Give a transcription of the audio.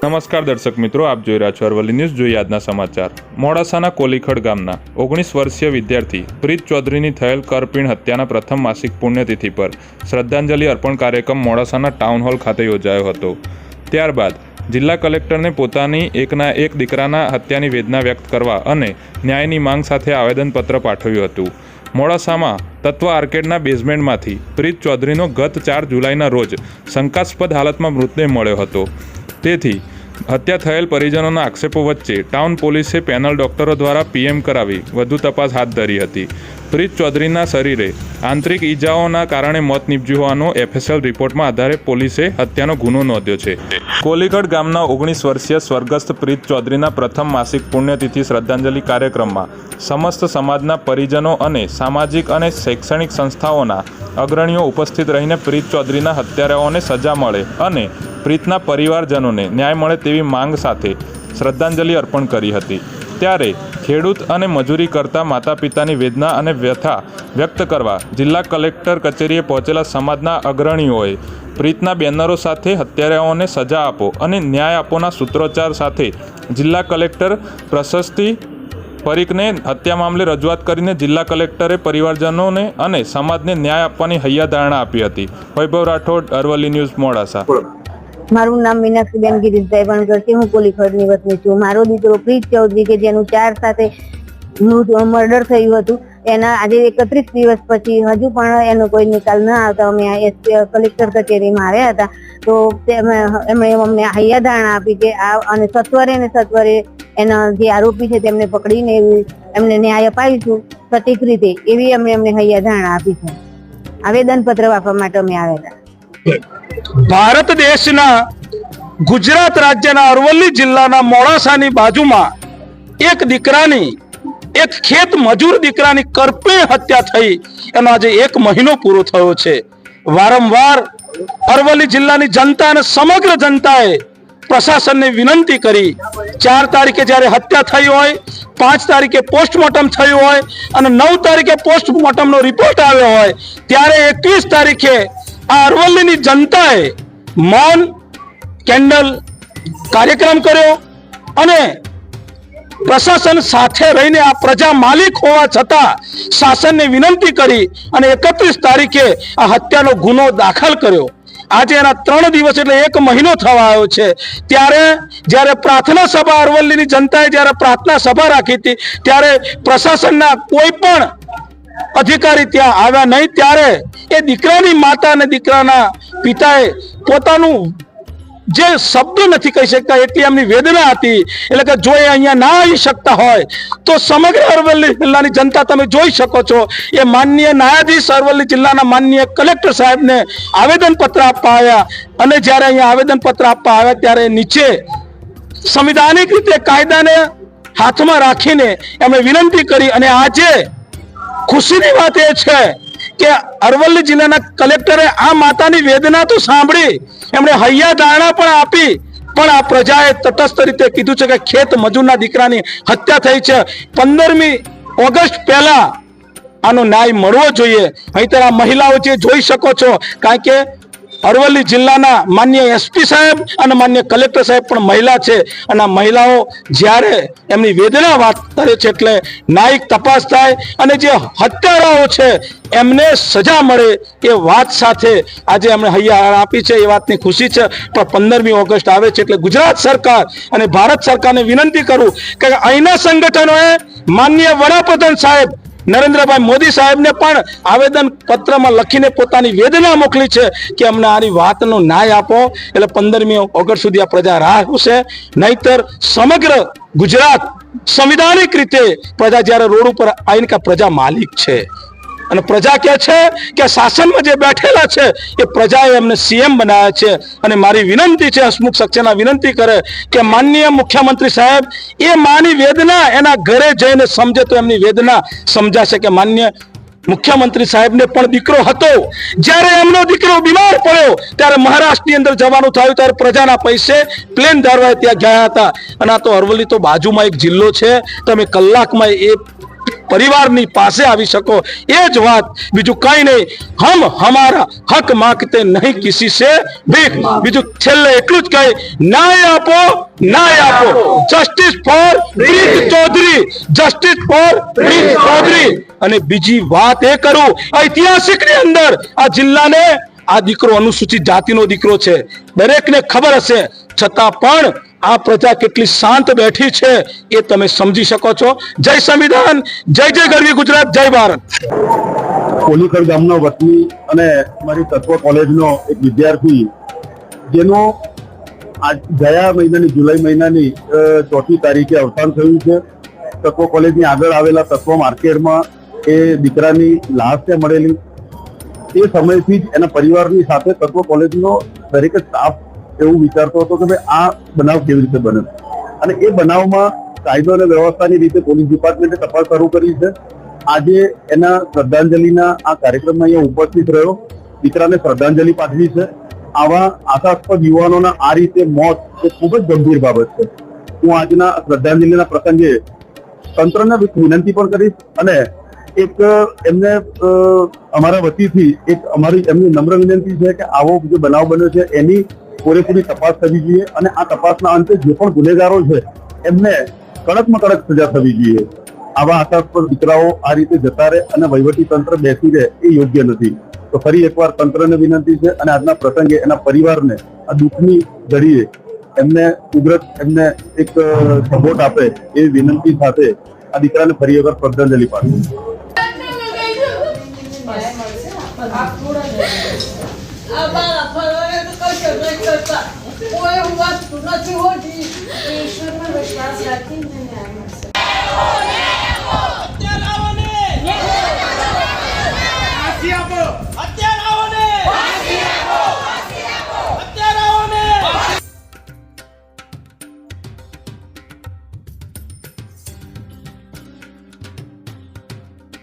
નમસ્કાર દર્શક મિત્રો, આપ જોઈ રહ્યા છો અરવલ્લી ન્યૂઝ। જોઈએ આજના સમાચાર। મોડાસાના કોલીખડ ગામના 19 વર્ષીય વિદ્યાર્થી પ્રીત ચૌધરીની થયેલ કરપીણ હત્યાના પ્રથમ માસિક પુણ્યતિથિ પર શ્રદ્ધાંજલિ અર્પણ કાર્યક્રમ મોડાસાના ટાઉન હોલ ખાતે યોજાયો હતો। ત્યારબાદ જિલ્લા કલેક્ટરને પોતાની એકના એક દીકરાના હત્યાની વેદના વ્યક્ત કરવા અને ન્યાયની માંગ સાથે આવેદનપત્ર પાઠવ્યું હતું। મોડાસામાં તત્વ આર્કેડના બેઝમેન્ટમાંથી પ્રીત ચૌધરીનો ગત 4 જુલાઈના રોજ શંકાસ્પદ હાલતમાં મૃતદેહ મળ્યો હતો। તેથી હત્યા થયેલ પરિજનોના આક્ષેપો વચ્ચે ટાઉન પોલીસે પેનલ ડોક્ટરો દ્વારા પીએમ કરાવી વધુ તપાસ હાથ ધરી હતી। પ્રીત ચૌધરીના શરીરે આંતરિક ઈજાઓના કારણે મોત નીપજ્યું હોવાનો એફએસએલ રિપોર્ટમાં આધારે પોલીસે હત્યાનો ગુનો નોંધ્યો છે। કોલીખડ ગામના 19 વર્ષીય સ્વર્ગસ્થ પ્રીત ચૌધરીના પ્રથમ માસિક પુણ્યતિથિ શ્રદ્ધાંજલિ કાર્યક્રમમાં સમસ્ત સમાજના પરિજનો અને સામાજિક અને શૈક્ષણિક સંસ્થાઓના અગ્રણીઓ ઉપસ્થિત રહીને પ્રીત ચૌધરીના હત્યારાઓને સજા મળે અને પ્રીતના પરિવારજનોને ન્યાય મળે તેવી માંગ સાથે શ્રદ્ધાંજલિ અર્પણ કરી હતી। ત્યારે ખેડૂત અને મજૂરી કરતા માતા પિતાની વેદના અને વ્યથા વ્યક્ત કરવા જિલ્લા કલેક્ટર કચેરીએ પહોંચેલા સમાજના અગ્રણીઓએ પ્રીતના બેનરો સાથે હત્યારાઓને સજા આપો અને ન્યાય આપોના સૂત્રોચ્ચાર સાથે જિલ્લા કલેક્ટર પ્રશસ્તિ પરીખને હત્યા મામલે રજૂઆત કરીને જિલ્લા કલેક્ટરે પરિવારજનોને અને સમાજને ન્યાય આપવાની હૈયાધારણા આપી હતી। વૈભવ રાઠોડ, અરવલ્લી ન્યૂઝ, મોડાસા। મારું નામ મીનાક્ષીબેન ગિરીશભાઈ વણકર છે। હું કોલીખડની વતની છું। મારો દીકરો પ્રીત ચૌધરી કે જેનું 4 સાથે મર્ડર થયું હતું, એના આજે 31 દિવસ પછી હજુ પણ એનો કોઈ નિકાલ ન આવતા અમે કલેક્ટર કચેરીમાં આવ્યા હતા। તો એમણે અમને હૈયાધારણા આપી કે આ અને સત્વરે એના જે આરોપી છે તેમને પકડીને એમને ન્યાય અપાવીશું સટીક રીતે, એવી એમને હૈયાધારણા આપી છે। આવેદનપત્ર આપવા માટે અમે આવ્યા હતા। ભારત દેશના ગુજરાત રાજ્યના અરવલ્લી જિલ્લાના મોડાસાની બાજુમાં એક દીકરાની, એક ખેત મજૂર દીકરાની કરપીણ હત્યા થઈ, એનો આજે 1 મહિનો પૂરો થયો છે। વારંવાર અરવલ્લી જિલ્લાની જનતા અને સમગ્ર જનતાએ પ્રશાસનને વિનંતી કરી, 4 તારીખે જ્યારે હત્યા થઈ હોય, 5 તારીખે પોસ્ટમોર્ટમ થયું હોય અને 9 તારીખે પોસ્ટમોર્ટમનો રિપોર્ટ આવ્યો હોય, ત્યારે 21 તારીખે આ અરવલ્લીની જનતાએ મૌન કેન્ડલ કાર્યક્રમ કર્યો અને પ્રશાસન સાથે રહીને આ પ્રજા માલિક હોવા છતાં શાસનને વિનંતી કરી અને 31 તારીખે આ હત્યાનો ગુનો દાખલ કર્યો। આજે એના 3 દિવસ એટલે 1 મહિનો થવા આવ્યો છે। ત્યારે જ્યારે પ્રાર્થના સભા અરવલ્લીની જનતાએ જ્યારે પ્રાર્થના સભા રાખી હતી, ત્યારે પ્રશાસનના કોઈ પણ અધિકારી ત્યાં આવ્યા નહીં। ત્યારે એ દીકરાની માતા અને દીકરાના પિતાએ પોતાનું જે શબ્દો નથી કહી શકતા એટલી એમની વેદના હતી। એટલે કે જો એ અહીંયા ના આવી શકતા હોય તો સમગ્ર અરવલ્લી જિલ્લાની જનતા તમે જોઈ શકો છો, એ માનનીય ન્યાયાધીશ અરવલ્લી જિલ્લાના માનનીય કલેક્ટર સાહેબને આવેદનપત્ર આપવા આવ્યા અને જ્યારે અહીંયા આવેદનપત્ર આપવા આવ્યા ત્યારે નીચે સંવિધાનિક રીતે કાયદાને હાથમાં રાખીને એમણે વિનંતી કરી અને આજે ખુશીની વાત એ છે કે અરવલ્લી જિલ્લાના કલેક્ટરે આ માતાની વેદના તો સાંભળી, એમણે હૈયાધારણા પણ આપી, પણ આ પ્રજાએ તટસ્થ રીતે કીધું છે કે ખેત મજૂરના દીકરાની હત્યા થઈ છે, 15મી ઓગસ્ટ પહેલા આનો ન્યાય મળવો જોઈએ। અહીં આ મહિલાઓ જે જોઈ શકો છો, કારણ કે અરવલ્લી જિલ્લાના માન્ય એસપી સાહેબ અને માન્ય કલેક્ટર સાહેબ પણ મહિલા છે અને આ મહિલાઓ જ્યારે એમની વેદના વાત કરે છે એટલે ન્યાયિક તપાસ થાય અને જે હત્યારાઓ છે એમને સજા મળે એ વાત સાથે આજે એમણે હૈયાધારણા આપી છે, એ વાતની ખુશી છે। પણ 15મી ઓગસ્ટ આવે છે એટલે ગુજરાત સરકાર અને ભારત સરકારને વિનંતી કરું કે અહીંના સંગઠનોએ માનનીય વડાપ્રધાન સાહેબ નરેન્દ્રભાઈ મોદી સાહેબને પણ આવેદન પત્રમાં લખીને પોતાની વેદના મોકલી છે કે અમને આની વાતનો ન્યાય આપો। એટલે 15મી ઓગસ્ટ સુધી આ પ્રજા રાહ જોશે, નહીતર સમગ્ર ગુજરાત સંવિધાનિક રીતે પ્રજા જ્યારે રોડ ઉપર આવીને કે પ્રજા માલિક છે અને પ્રજા કહે છે કે શાસનમાં જે બેઠેલા છે એ પ્રજાએ એમને સીએમ બનાવ્યા છે। અને મારી વિનંતી છે, હસમુખ સક્સેના વિનંતી કરે કે માનનીય મુખ્યમંત્રી સાહેબ એ માની વેદના એના ઘરે જઈને સમજે તો એમની વેદના સમજાશે કે માનનીય મુખ્યમંત્રી સાહેબને પણ દીકરો હતો, જ્યારે એમનો દીકરો બીમાર પડ્યો ત્યારે મહારાષ્ટ્રની અંદર જવાનું થયું ત્યારે પ્રજાના પૈસે પ્લેન ધારવાએ ત્યાં ગયા હતા। અને આ તો અરવલ્લી તો બાજુમાં એક જિલ્લો છે, તમે કલાકમાં એ પરિવારની પાસે આવી શકો, એ જ વાત, બીજું કઈ નહીં. હમ હમારા હક માંગતે નહીં કિસી સે ભીખ. બીજું છેલ્લે એટલું જ કહે, ન્યાય આપો, ન્યાય આપો. Justice for Preet Chaudhary, justice for Preet Chaudhary. અને બીજી વાત એ કરું, ઐતિહાસિક ની અંદર આ જિલ્લાને, આ દીકરો અનુસૂચિત જાતિનો દીકરો છે, દરેકને ખબર હશે, છતાં પણ આ પ્રજા કેટલી શાંત બેઠી છે એ તમે સમજી શકો છો. જય સંવિધાન, જય જય ગરવી ગુજરાત, જય ભારત. કોલીખડ ગામનો વતની અને મારી તત્વ કોલેજનો એક વિદ્યાર્થી, જેનો ગયા મહિનાની જુલાઈ મહિનાની 4મી તારીખે અવસાન થયું છે. તત્વ કોલેજની આગળ આવેલા તત્વ માર્કેટમાં એ દીકરાની લાશ છે મળેલી. એ સમયથી જ એના પરિવારની સાથે તત્વ કોલેજનો દરેક સ્ટાફ એવું વિચારતો હતો કે ભાઈ આ બનાવ કેવી રીતે બને, અને એ બનાવમાં કાયદો અને વ્યવસ્થાની રીતે પોલીસ ડિપાર્ટમેન્ટે તપાસ શરૂ કરી છે. આજે એના શ્રદ્ધાંજલિના આ કાર્યક્રમમાં અહીંયા ઉપસ્થિત રહ્યો, દીકરાને શ્રદ્ધાંજલિ પાઠવી છે. આવા આશાસ્પદ યુવાનોના આ રીતે મોત એ ખૂબ જ ગંભીર બાબત છે. હું આજના શ્રદ્ધાંજલિના પ્રસંગે તંત્રને વિનંતી પણ કરીશ, અને એક એમને અમારા વતીથી એક અમારી એમની નમ્ર વિનંતી છે કે આવો જે બનાવ બન્યો છે એની પૂરેપૂરી તપાસ થવી જોઈએ, અને આ તપાસના અંતે જે પણ ગુનેગારો છે એમને કડકમાં કડક સજા થવી જોઈએ. આવા આશાસ્પદ દીકરાઓ આ રીતે જતા રહે અને વહીવટી તંત્ર બેસી રહે એ યોગ્ય નથી. તો ફરી એકવાર તંત્રને વિનંતી છે, અને આજના પ્રસંગે એના પરિવારને આ દુઃખની ઘડીએ એમને ઉગ્રત એમને એક સપોર્ટ આપે એવી વિનંતી સાથે આ દીકરાને ફરી એકવાર શ્રદ્ધાંજલિ પાઠવું. કોઈ વાત નથી હોતી, ઈશ્વરમાં વિશ્વાસ રાખીને ન્યાય મળશે.